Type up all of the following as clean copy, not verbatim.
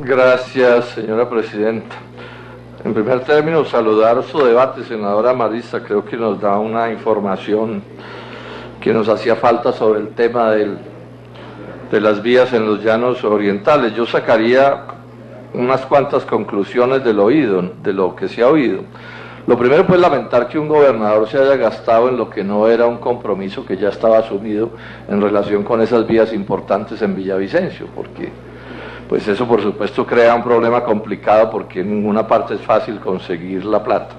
Gracias, señora presidenta. En primer término, saludar su debate, senadora Marisa. Creo que nos da una información que nos hacía falta sobre el tema de las vías en los llanos orientales. Yo sacaría unas cuantas conclusiones de lo que se ha oído. Lo primero, pues, lamentar que un gobernador se haya gastado en lo que no era un compromiso que ya estaba asumido en relación con esas vías importantes en Villavicencio, porque pues eso por supuesto crea un problema complicado, porque en ninguna parte es fácil conseguir la plata.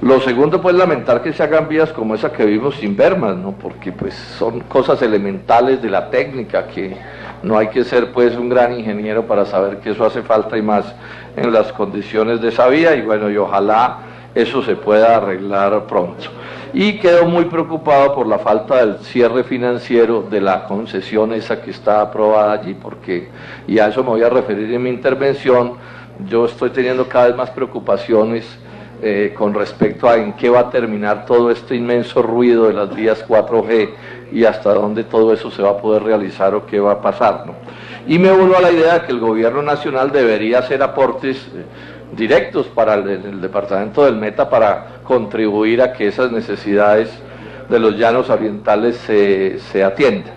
Lo segundo, pues, lamentar que se hagan vías como esa que vimos sin Bermas, ¿no? Porque pues son cosas elementales de la técnica que no hay que ser pues un gran ingeniero para saber que eso hace falta, y más en las condiciones de esa vía, y bueno, y ojalá eso se pueda arreglar pronto. Y quedo muy preocupado por la falta del cierre financiero de la concesión esa que está aprobada allí, porque, y a eso me voy a referir en mi intervención, yo estoy teniendo cada vez más preocupaciones con respecto a en qué va a terminar todo este inmenso ruido de las vías 4G y hasta dónde todo eso se va a poder realizar o qué va a pasar, ¿no? Y me uno a la idea de que el gobierno nacional debería hacer aportes directos para el departamento del Meta para contribuir a que esas necesidades de los llanos orientales se atiendan.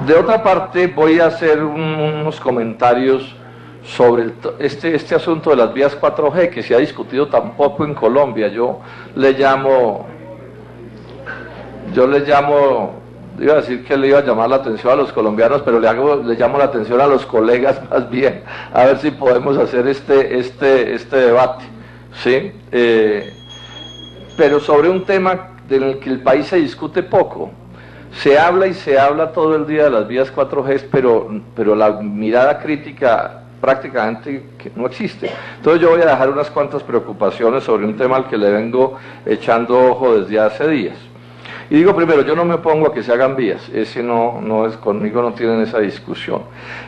De otra parte, voy a hacer unos comentarios sobre este asunto de las vías 4G, que se ha discutido tan poco en Colombia. Yo le llamo, iba a decir que le iba a llamar la atención a los colombianos, pero le llamo la atención a los colegas más bien, a ver si podemos hacer este debate, ¿sí? Pero sobre un tema del que el país se discute poco. Se habla y se habla todo el día de las vías 4G, pero la mirada crítica prácticamente que no existe. Entonces yo voy a dejar unas cuantas preocupaciones sobre un tema al que le vengo echando ojo desde hace días. Y digo primero, yo no me opongo a que se hagan vías, ese no es, conmigo no tienen esa discusión,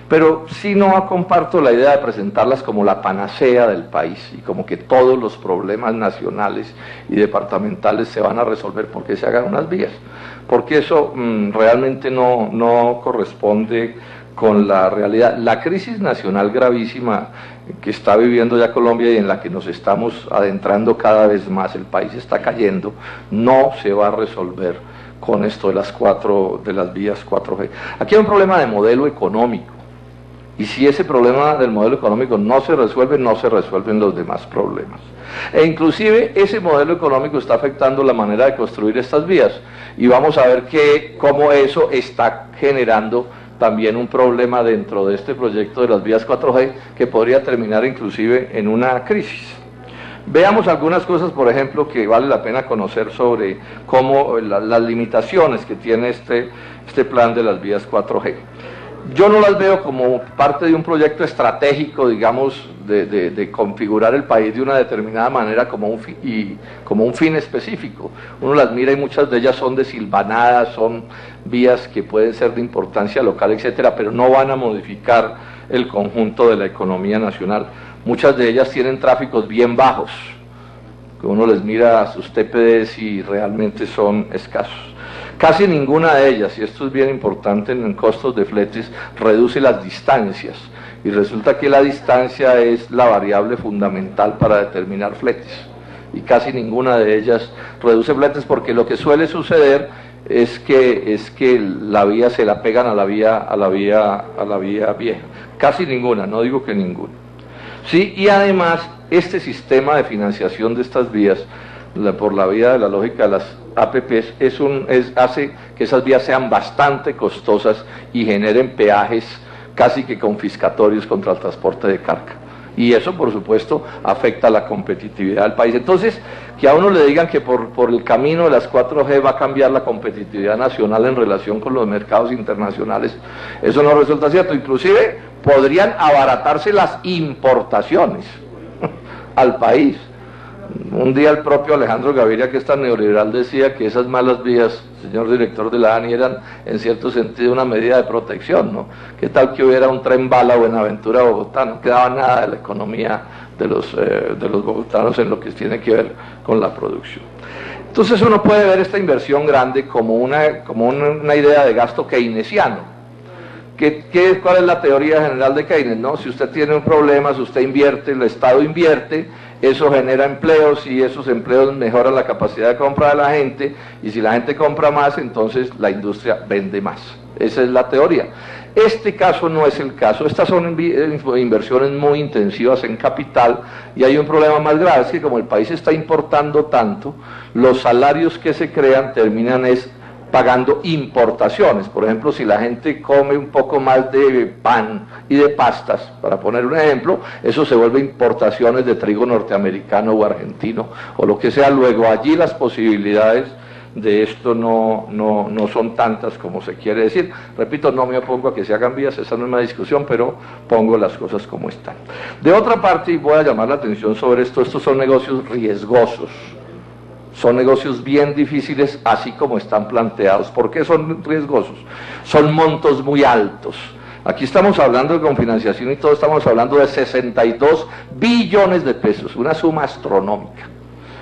pero sí no comparto la idea de presentarlas como la panacea del país y como que todos los problemas nacionales y departamentales se van a resolver porque se hagan unas vías, porque eso realmente no corresponde con la realidad. La crisis nacional gravísima que está viviendo ya Colombia y en la que nos estamos adentrando cada vez más, el país está cayendo, no se va a resolver con esto de las vías 4G. Aquí hay un problema de modelo económico, y si ese problema del modelo económico no se resuelven los demás problemas. E inclusive ese modelo económico está afectando la manera de construir estas vías, y vamos a ver cómo eso está generando también un problema dentro de este proyecto de las vías 4G que podría terminar inclusive en una crisis. Veamos algunas cosas, por ejemplo, que vale la pena conocer sobre cómo las limitaciones que tiene este plan de las vías 4G. Yo no las veo como parte de un proyecto estratégico, digamos, de configurar el país de una determinada manera como un fin específico. Uno las mira y muchas de ellas son desilvanadas, son vías que pueden ser de importancia local, etcétera, pero no van a modificar el conjunto de la economía nacional. Muchas de ellas tienen tráficos bien bajos, que uno les mira a sus TPDs y realmente son escasos. Casi ninguna de ellas, y esto es bien importante en costos de fletes, reduce las distancias, y resulta que la distancia es la variable fundamental para determinar fletes, y casi ninguna de ellas reduce fletes, porque lo que suele suceder es que la vía se la pegan a la vía vieja. Casi ninguna, no digo que ninguna. Sí, y además este sistema de financiación de estas vías, por la vía de la lógica de las APPs, hace que esas vías sean bastante costosas y generen peajes casi que confiscatorios contra el transporte de carga. Y eso, por supuesto, afecta a la competitividad del país. Entonces, que a uno le digan que por el camino de las 4G va a cambiar la competitividad nacional en relación con los mercados internacionales, eso no resulta cierto. Inclusive podrían abaratarse las importaciones al país. Un día el propio Alejandro Gaviria, que es tan neoliberal, decía que esas malas vías, señor director de la ANI, eran en cierto sentido una medida de protección, ¿no? ¿Qué tal que hubiera un tren bala Buenaventura a Bogotá? No quedaba nada de la economía de los bogotanos en lo que tiene que ver con la producción. Entonces uno puede ver esta inversión grande como una idea de gasto keynesiano. ¿Cuál es la teoría general de Keynes? ¿No? Si usted tiene un problema, si usted invierte, el Estado invierte, eso genera empleos y esos empleos mejoran la capacidad de compra de la gente, y si la gente compra más, entonces la industria vende más. Esa es la teoría. Este caso no es el caso. Estas son inversiones muy intensivas en capital, y hay un problema más grave, es que como el país está importando tanto, los salarios que se crean terminan pagando importaciones. Por ejemplo, si la gente come un poco más de pan y de pastas, para poner un ejemplo, eso se vuelve importaciones de trigo norteamericano o argentino o lo que sea. Luego allí las posibilidades de esto no son tantas como se quiere decir. Repito, no me opongo a que se hagan vías, esa no es una discusión, pero pongo las cosas como están. De otra parte, y voy a llamar la atención sobre esto, estos son negocios riesgosos. Son negocios bien difíciles, así como están planteados. ¿Por qué son riesgosos? Son montos muy altos. Aquí estamos hablando de con financiación y todo, estamos hablando de 62 billones de pesos, una suma astronómica,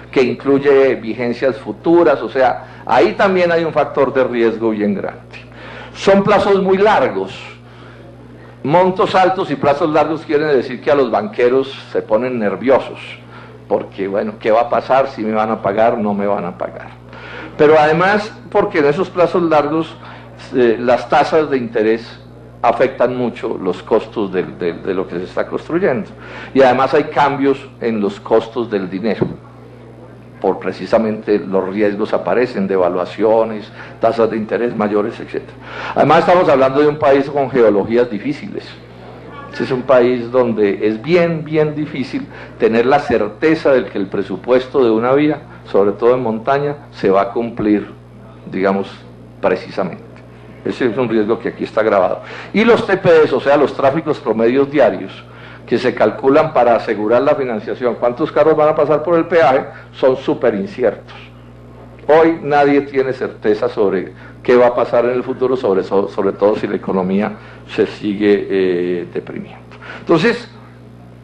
que incluye vigencias futuras, o sea, ahí también hay un factor de riesgo bien grande. Son plazos muy largos. Montos altos y plazos largos quieren decir que a los banqueros se ponen nerviosos, porque bueno, ¿qué va a pasar? Si me van a pagar, no me van a pagar. Pero además, porque en esos plazos largos las tasas de interés afectan mucho los costos de lo que se está construyendo, y además hay cambios en los costos del dinero, por precisamente los riesgos aparecen, devaluaciones, tasas de interés mayores, etc. Además estamos hablando de un país con geologías difíciles. Es un país donde es bien difícil tener la certeza de que el presupuesto de una vía, sobre todo en montaña, se va a cumplir, digamos, precisamente. Ese es un riesgo que aquí está grabado. Y los TPDs, o sea, los tráficos promedios diarios, que se calculan para asegurar la financiación, cuántos carros van a pasar por el peaje, son súper inciertos. Hoy nadie tiene certeza sobre qué va a pasar en el futuro, sobre todo si la economía se sigue deprimiendo. Entonces,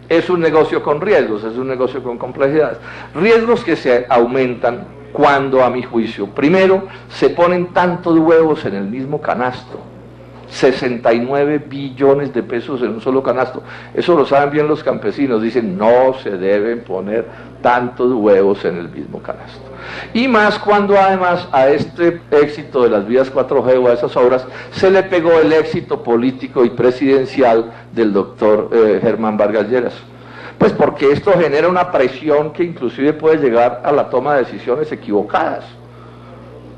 es un negocio con riesgos, es un negocio con complejidades. Riesgos que se aumentan cuando, a mi juicio, primero, se ponen tantos huevos en el mismo canasto. 69 billones de pesos en un solo canasto. Eso lo saben bien los campesinos, dicen no se deben poner tantos huevos en el mismo canasto. Y más cuando además a este éxito de las vías 4G o a esas obras se le pegó el éxito político y presidencial del doctor Germán Vargas Lleras. Pues porque esto genera una presión que inclusive puede llegar a la toma de decisiones equivocadas.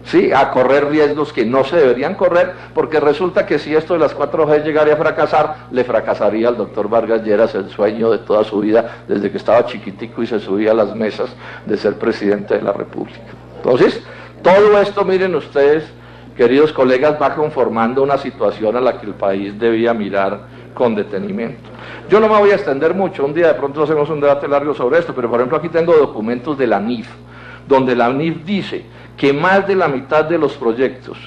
Sí, a correr riesgos que no se deberían correr, porque resulta que si esto de las 4G llegara a fracasar, le fracasaría al doctor Vargas Lleras el sueño de toda su vida, desde que estaba chiquitico y se subía a las mesas, de ser presidente de la República. Entonces, todo esto, miren ustedes, queridos colegas, va conformando una situación a la que el país debía mirar con detenimiento. Yo no me voy a extender mucho, un día de pronto hacemos un debate largo sobre esto, pero por ejemplo aquí tengo documentos de la ANIF, donde la ANIF dice que más de la mitad de los proyectos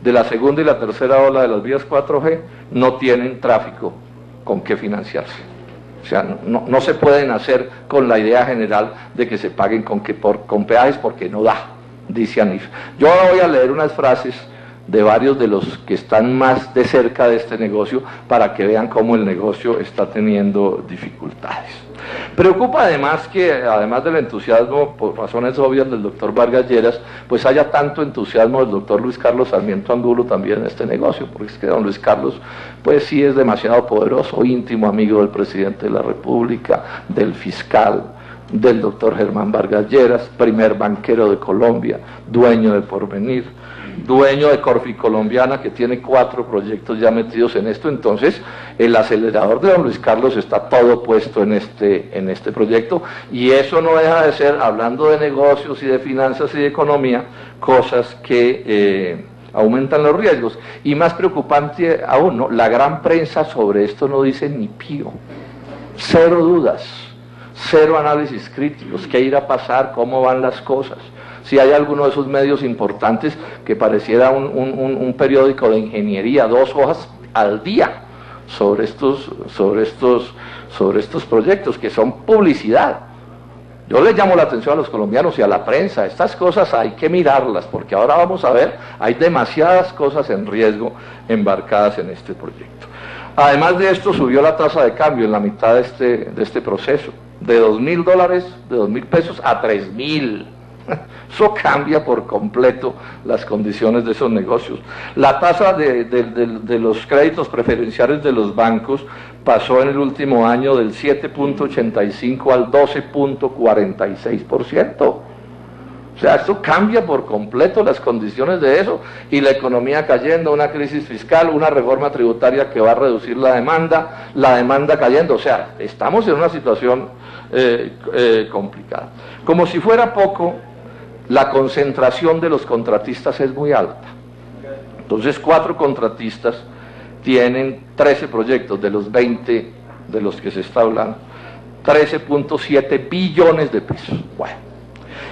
de la segunda y la tercera ola de las vías 4G no tienen tráfico con qué financiarse. O sea, no se pueden hacer con la idea general de que se paguen con peajes, porque no da, dice ANIF. Yo ahora voy a leer unas frases de varios de los que están más de cerca de este negocio para que vean cómo el negocio está teniendo dificultades. Preocupa además que, además del entusiasmo, por razones obvias, del doctor Vargas Lleras, pues haya tanto entusiasmo del doctor Luis Carlos Sarmiento Angulo también en este negocio, porque es que don Luis Carlos, pues sí es demasiado poderoso, íntimo amigo del presidente de la República, del fiscal, del doctor Germán Vargas Lleras, primer banquero de Colombia, dueño de Porvenir, dueño de Corfi Colombiana, que tiene 4 proyectos ya metidos en esto. Entonces el acelerador de don Luis Carlos está todo puesto en este proyecto, y eso no deja de ser, hablando de negocios y de finanzas y de economía, cosas que aumentan los riesgos. Y más preocupante aún, ¿no? La gran prensa sobre esto no dice ni pío, cero dudas, cero análisis críticos, qué irá a pasar, cómo van las cosas. Si hay alguno de esos medios importantes que pareciera un periódico de ingeniería, 2 hojas al día sobre estos proyectos, que son publicidad. Yo le llamo la atención a los colombianos y a la prensa, estas cosas hay que mirarlas, porque ahora vamos a ver, hay demasiadas cosas en riesgo embarcadas en este proyecto. Además de esto, subió la tasa de cambio en la mitad de este proceso, de $2.000, de 2.000 pesos a 3.000. Eso cambia por completo las condiciones de esos negocios. La tasa de los créditos preferenciales de los bancos pasó en el último año del 7.85 al 12.46%. O sea, esto cambia por completo las condiciones de eso, y la economía cayendo, una crisis fiscal, una reforma tributaria que va a reducir la demanda cayendo. O sea, estamos en una situación complicada. Como si fuera poco, la concentración de los contratistas es muy alta. Entonces, 4 contratistas tienen 13 proyectos de los 20 de los que se está hablando, 13.7 billones de pesos. Bueno,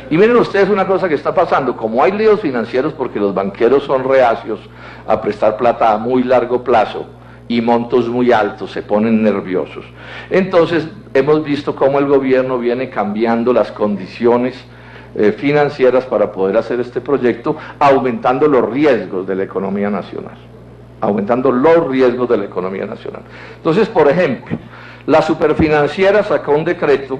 y miren ustedes una cosa que está pasando: como hay líos financieros porque los banqueros son reacios a prestar plata a muy largo plazo y montos muy altos, se ponen nerviosos. Entonces hemos visto cómo el gobierno viene cambiando las condiciones financieras para poder hacer este proyecto, aumentando los riesgos de la economía nacional. Entonces, por ejemplo, la superfinanciera sacó un decreto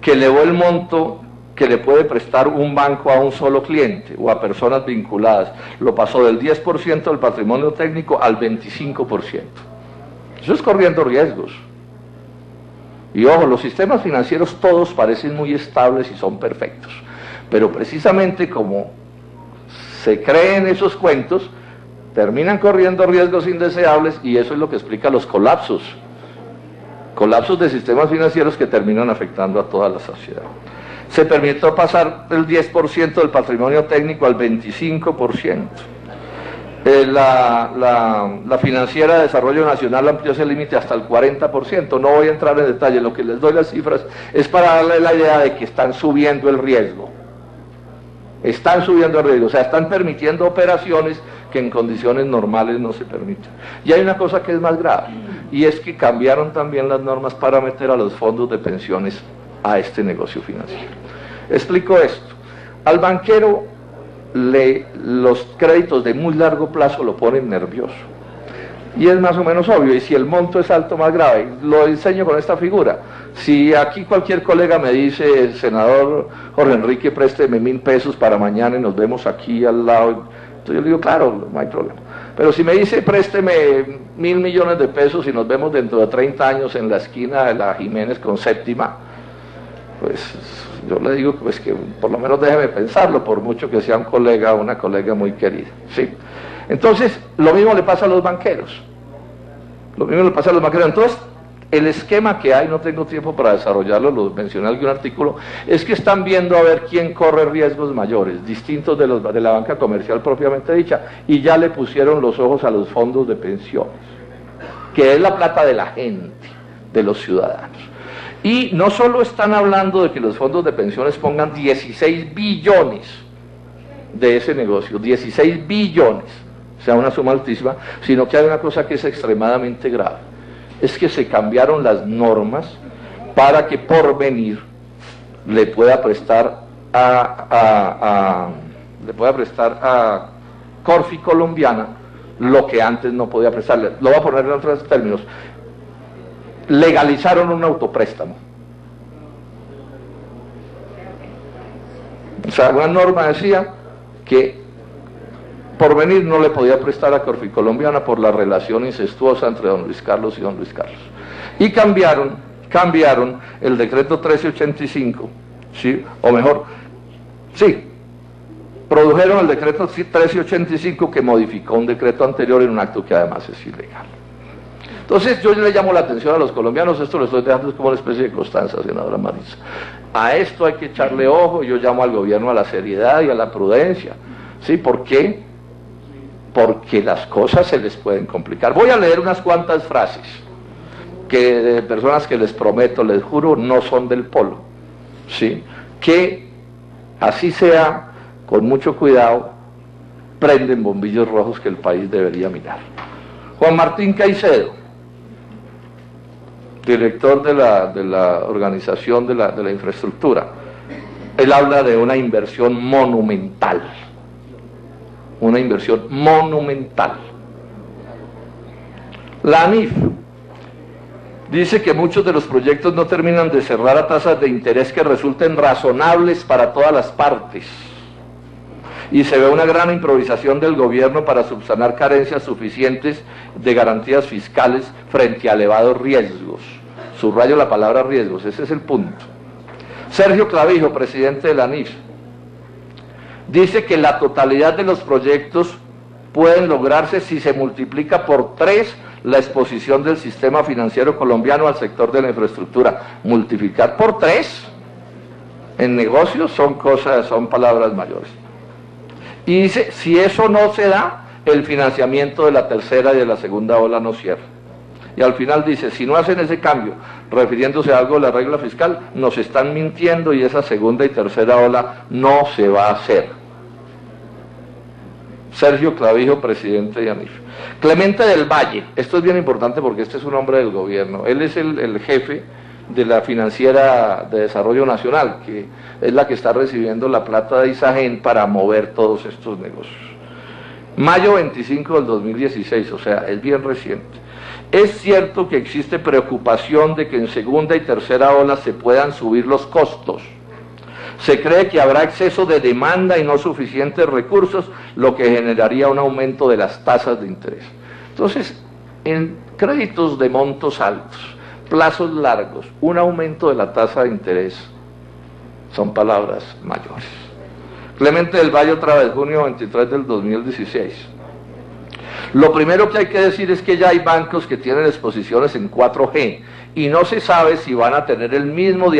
que elevó el monto que le puede prestar un banco a un solo cliente o a personas vinculadas. Lo pasó del 10% del patrimonio técnico al 25%. Eso es corriendo riesgos. Y ojo, los sistemas financieros todos parecen muy estables y son perfectos, pero precisamente como se creen esos cuentos, terminan corriendo riesgos indeseables, y eso es lo que explica los colapsos de sistemas financieros que terminan afectando a toda la sociedad. Se permitió pasar del 10% del patrimonio técnico al 25%. La Financiera de Desarrollo Nacional amplió ese límite hasta el 40%. No voy a entrar en detalle, lo que les doy las cifras es para darle la idea de que están subiendo el riesgo. O sea, están permitiendo operaciones que en condiciones normales no se permiten. Y hay una cosa que es más grave, y es que cambiaron también las normas para meter a los fondos de pensiones a este negocio financiero. Explico esto. Al banquero los créditos de muy largo plazo lo ponen nervioso, y es más o menos obvio, y si el monto es alto, más grave. Lo enseño con esta figura. Si aquí cualquier colega me dice: senador Jorge Enrique, présteme 1.000 pesos para mañana y nos vemos aquí al lado, entonces yo le digo: claro, no hay problema. Pero si me dice: présteme 1.000 millones de pesos y nos vemos dentro de 30 años en la esquina de la Jiménez con Séptima, pues yo le digo pues que por lo menos déjeme pensarlo, por mucho que sea un colega o una colega muy querida, ¿sí? Entonces, lo mismo le pasa a los banqueros. Entonces, el esquema que hay, no tengo tiempo para desarrollarlo, lo mencioné en algún artículo, es que están viendo a ver quién corre riesgos mayores, distintos de la banca comercial propiamente dicha, y ya le pusieron los ojos a los fondos de pensiones, que es la plata de la gente, de los ciudadanos. Y no solo están hablando de que los fondos de pensiones pongan 16 billones de ese negocio, 16 billones, o sea, una suma altísima, sino que hay una cosa que es extremadamente grave: es que se cambiaron las normas para que Porvenir le pueda prestar a Corfi Colombiana lo que antes no podía prestarle. Lo voy a poner en otros términos: legalizaron un autopréstamo. O sea, una norma decía que Porvenir no le podía prestar a Corfi Colombiana por la relación incestuosa entre don Luis Carlos y don Luis Carlos. Y cambiaron el decreto 1385, ¿sí? O mejor, sí, produjeron el decreto 1385 que modificó un decreto anterior en un acto que además es ilegal. Entonces yo le llamo la atención a los colombianos, esto lo estoy dejando como una especie de constancia, senadora Marisa. A esto hay que echarle ojo. Yo llamo al gobierno a la seriedad y a la prudencia. ¿Sí? ¿Por qué? Porque las cosas se les pueden complicar. Voy a leer unas cuantas frases que de personas que les prometo, les juro, no son del polo. ¿Sí? Que así sea, con mucho cuidado, prenden bombillos rojos que el país debería mirar. Juan Martín Caicedo, director de la organización de la infraestructura, él habla de una inversión monumental. Una inversión monumental. La ANIF dice que muchos de los proyectos no terminan de cerrar a tasas de interés que resulten razonables para todas las partes. Y se ve una gran improvisación del gobierno para subsanar carencias suficientes de garantías fiscales frente a elevados riesgos. Subrayo la palabra riesgos, ese es el punto. Sergio Clavijo, presidente de la ANIF, dice que la totalidad de los proyectos pueden lograrse si se multiplica por 3 la exposición del sistema financiero colombiano al sector de la infraestructura. Multiplicar por 3 en negocios son palabras mayores. Y dice, si eso no se da, el financiamiento de la tercera y de la segunda ola no cierra. Y al final dice, si no hacen ese cambio, refiriéndose a algo de la regla fiscal, nos están mintiendo y esa segunda y tercera ola no se va a hacer. Sergio Clavijo, presidente de ANIF. Clemente del Valle, esto es bien importante porque este es un hombre del gobierno, él es el jefe de la Financiera de Desarrollo Nacional, que es la que está recibiendo la plata de Isagen para mover todos estos negocios. Mayo 25 del 2016, o sea, es bien reciente. Es cierto que existe preocupación de que en segunda y tercera ola se puedan subir los costos. Se cree que habrá exceso de demanda y no suficientes recursos, lo que generaría un aumento de las tasas de interés. Entonces, en créditos de montos altos, plazos largos, un aumento de la tasa de interés son palabras mayores. Clemente del Valle, otra vez, junio 23 del 2016. Lo primero que hay que decir es que ya hay bancos que tienen exposiciones en 4G y no se sabe si van a tener el mismo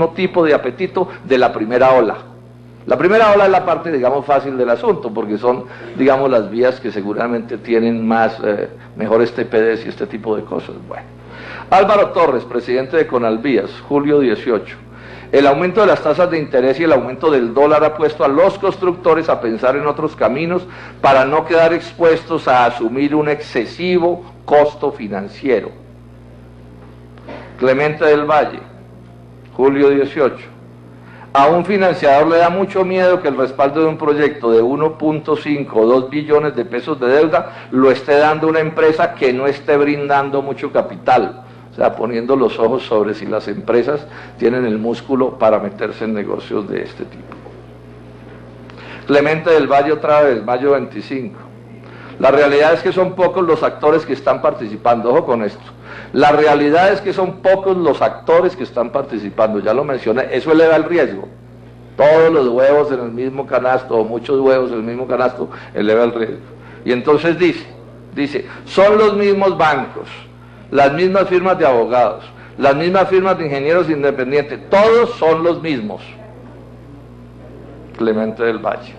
tipo de apetito de la primera ola. La primera ola es la parte, digamos, fácil del asunto, porque son, digamos, las vías que seguramente tienen mejores TPDs y este tipo de cosas. Bueno. Álvaro Torres, presidente de Conalvías, julio 18. El aumento de las tasas de interés y el aumento del dólar ha puesto a los constructores a pensar en otros caminos para no quedar expuestos a asumir un excesivo costo financiero. Clemente del Valle, julio 18. A un financiador le da mucho miedo que el respaldo de un proyecto de 1.5 o 2 billones de pesos de deuda lo esté dando una empresa que no esté brindando mucho capital. O sea, poniendo los ojos sobre si las empresas tienen el músculo para meterse en negocios de este tipo. Clemente del Valle, otra vez, mayo 25. La realidad es que son pocos los actores que están participando. Ojo con esto. La realidad es que son pocos los actores que están participando. Ya lo mencioné, eso eleva el riesgo. Todos los huevos en el mismo canasto, o muchos huevos en el mismo canasto, eleva el riesgo. Y entonces dice, son los mismos bancos, las mismas firmas de abogados, las mismas firmas de ingenieros independientes, todos son los mismos. Clemente del Valle.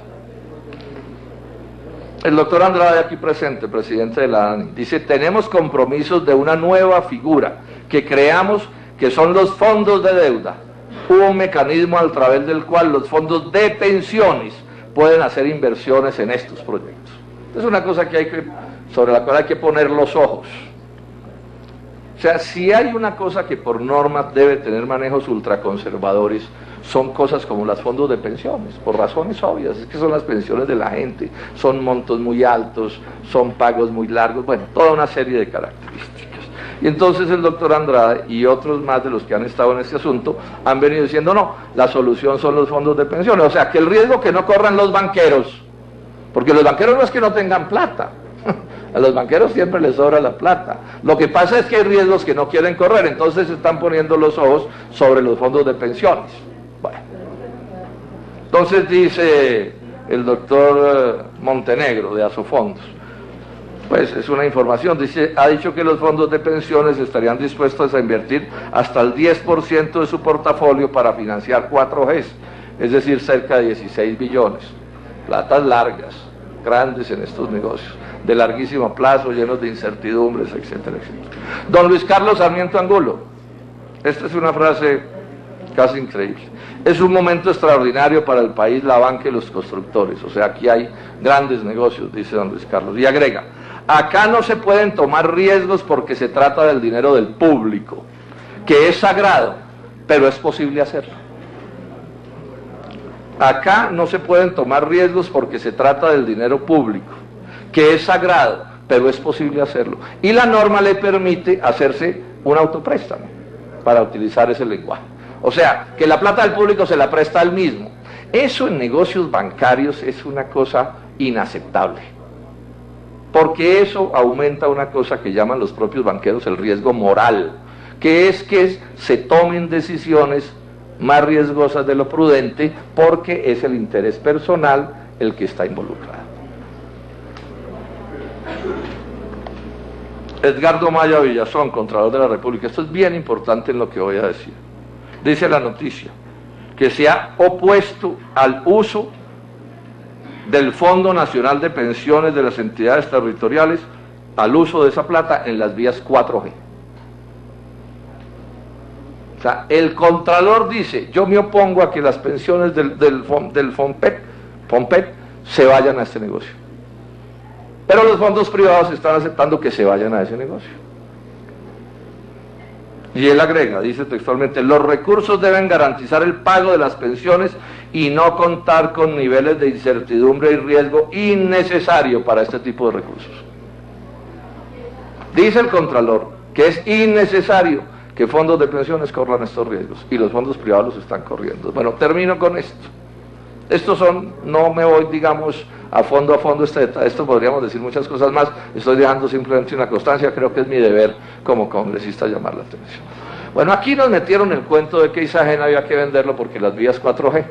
El doctor Andrade, aquí presente, presidente de la ANI, dice, tenemos compromisos de una nueva figura que creamos, que son los fondos de deuda, un mecanismo a través del cual los fondos de pensiones pueden hacer inversiones en estos proyectos. Es una cosa sobre la cual hay que poner los ojos. O sea, si hay una cosa que por norma debe tener manejos ultraconservadores, son cosas como los fondos de pensiones, por razones obvias, es que son las pensiones de la gente, son montos muy altos, son pagos muy largos, bueno, toda una serie de características. Y entonces el doctor Andrade y otros más de los que han estado en este asunto han venido diciendo, no, la solución son los fondos de pensiones, o sea, que el riesgo que no corran los banqueros, porque los banqueros no es que no tengan plata, a los banqueros siempre les sobra la plata. Lo que pasa es que hay riesgos que no quieren correr, entonces se están poniendo los ojos sobre los fondos de pensiones. Bueno. Entonces dice el doctor Montenegro de Asofondos, pues es una información, dice, ha dicho que los fondos de pensiones estarían dispuestos a invertir hasta el 10% de su portafolio para financiar 4Gs, es decir, cerca de 16 billones. Platas largas, grandes en estos negocios, de larguísimo plazo, llenos de incertidumbres, etcétera, etcétera. Don Luis Carlos Sarmiento Angulo, esta es una frase casi increíble. Es un momento extraordinario para el país, la banca y los constructores. O sea, aquí hay grandes negocios, dice don Luis Carlos. Y agrega, Acá no se pueden tomar riesgos porque se trata del dinero del público, que es sagrado, pero es posible hacerlo. Acá no se pueden tomar riesgos porque se trata del dinero público, que es sagrado, pero es posible hacerlo. Y la norma le permite hacerse un autopréstamo para utilizar ese lenguaje. O sea, que la plata del público se la presta al mismo. Eso en negocios bancarios es una cosa inaceptable, porque eso aumenta una cosa que llaman los propios banqueros el riesgo moral, que es que se tomen decisiones más riesgosas de lo prudente, porque es el interés personal el que está involucrado. Edgardo Maya Villazón, Contralor de la República, esto es bien importante en lo que voy a decir. Dice la noticia que se ha opuesto al uso del Fondo Nacional de Pensiones de las entidades territoriales, al uso de esa plata en las vías 4G. O sea, el Contralor dice, yo me opongo a que las pensiones del FOMPET se vayan a este negocio. Pero los fondos privados están aceptando que se vayan a ese negocio. Y él agrega, dice textualmente, los recursos deben garantizar el pago de las pensiones y no contar con niveles de incertidumbre y riesgo innecesario para este tipo de recursos. Dice el Contralor que es innecesario que fondos de pensiones corran estos riesgos, y los fondos privados los están corriendo. Bueno, termino con esto. Estos son, no me voy, digamos, a fondo esto podríamos decir muchas cosas más, estoy dejando simplemente una constancia, creo que es mi deber como congresista llamar la atención. Bueno, aquí nos metieron el cuento de que Isagen había que venderlo porque las vías 4G,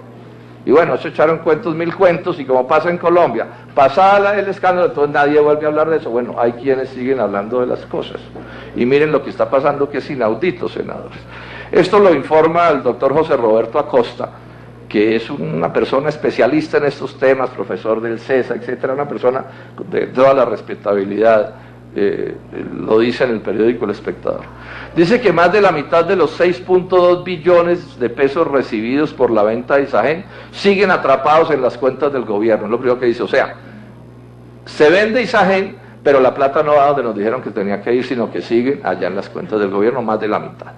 y bueno, se echaron cuentos, mil cuentos, y como pasa en Colombia, pasada el escándalo, entonces nadie vuelve a hablar de eso. Bueno, hay quienes siguen hablando de las cosas, y miren lo que está pasando, que es inaudito, senadores. Esto lo informa el doctor José Roberto Acosta, que es una persona especialista en estos temas, profesor del CESA, etcétera, una persona de toda la respetabilidad, lo dice en el periódico El Espectador. Dice que más de la mitad de los 6.2 billones de pesos recibidos por la venta de Isagen siguen atrapados en las cuentas del gobierno, es lo primero que dice. O sea, se vende Isagen, pero la plata no va donde nos dijeron que tenía que ir, sino que sigue allá en las cuentas del gobierno, más de la mitad.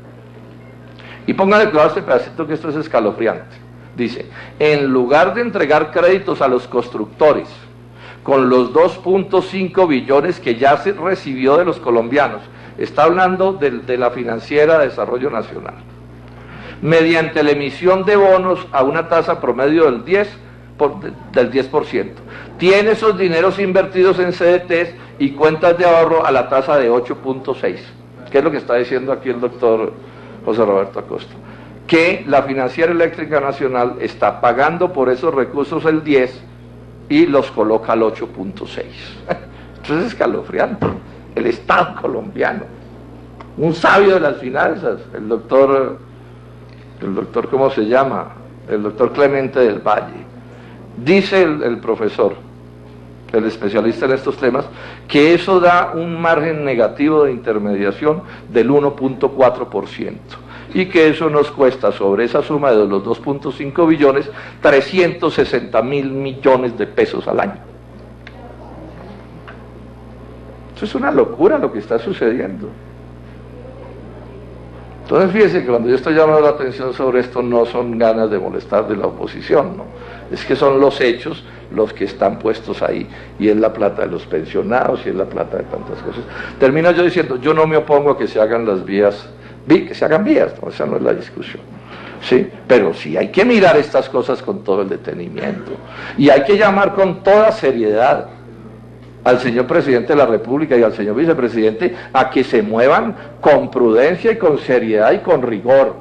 Y pónganle cuidado a este pedacito, que esto es escalofriante. Dice, en lugar de entregar créditos a los constructores con los 2.5 billones que ya se recibió de los colombianos, está hablando de la Financiera de Desarrollo Nacional, mediante la emisión de bonos a una tasa promedio del 10%, tiene esos dineros invertidos en CDTs y cuentas de ahorro a la tasa de 8.6, que es lo que está diciendo aquí el doctor José Roberto Acosta, que la Financiera Eléctrica Nacional está pagando por esos recursos el 10 y los coloca al 8.6. Entonces es escalofriante. El Estado colombiano, un sabio de las finanzas, el doctor, ¿cómo se llama? El doctor Clemente del Valle. Dice el profesor, el especialista en estos temas, que eso da un margen negativo de intermediación del 1.4%. y que eso nos cuesta, sobre esa suma de los 2.5 billones, 360.000 millones de pesos al año. Eso es una locura lo que está sucediendo. Entonces fíjense que cuando yo estoy llamando la atención sobre esto, no son ganas de molestar de la oposición, no, es que son los hechos los que están puestos ahí, y es la plata de los pensionados, y es la plata de tantas cosas. Termino yo diciendo, yo no me opongo a que se hagan las vías, que se hagan vías, no, esa no es la discusión, ¿sí? Pero sí hay que mirar estas cosas con todo el detenimiento, y hay que llamar con toda seriedad al señor presidente de la República y al señor vicepresidente a que se muevan con prudencia y con seriedad y con rigor,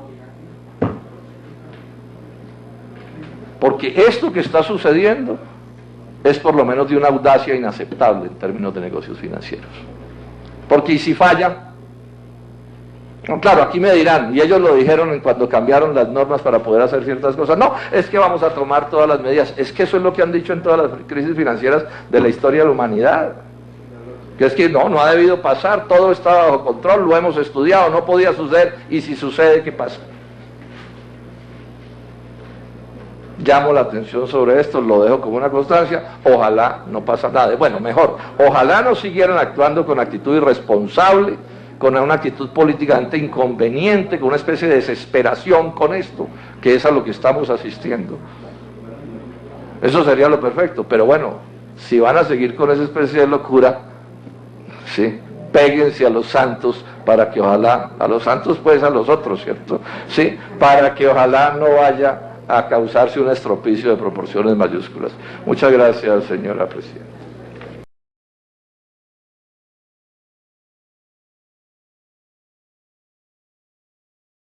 porque esto que está sucediendo es por lo menos de una audacia inaceptable en términos de negocios financieros. Porque ¿y si falla? No, claro, aquí me dirán, y ellos lo dijeron cuando cambiaron las normas para poder hacer ciertas cosas, no, es que vamos a tomar todas las medidas. Es que eso es lo que han dicho en todas las crisis financieras de la historia de la humanidad, que es que no ha debido pasar, todo está bajo control, lo hemos estudiado, no podía suceder, y si sucede, ¿qué pasa? llamo la atención sobre esto, lo dejo como una constancia, ojalá no pasa nada. Bueno, mejor, ojalá no siguieran actuando con actitud irresponsable, con una actitud políticamente inconveniente, con una especie de desesperación con esto, que es a lo que estamos asistiendo. Eso sería lo perfecto, pero bueno, si van a seguir con esa especie de locura, sí, péguense a los santos para que ojalá, a los santos pues a los otros, ¿cierto? Sí, para que ojalá no vaya a causarse un estropicio de proporciones mayúsculas. Muchas gracias, señora presidenta.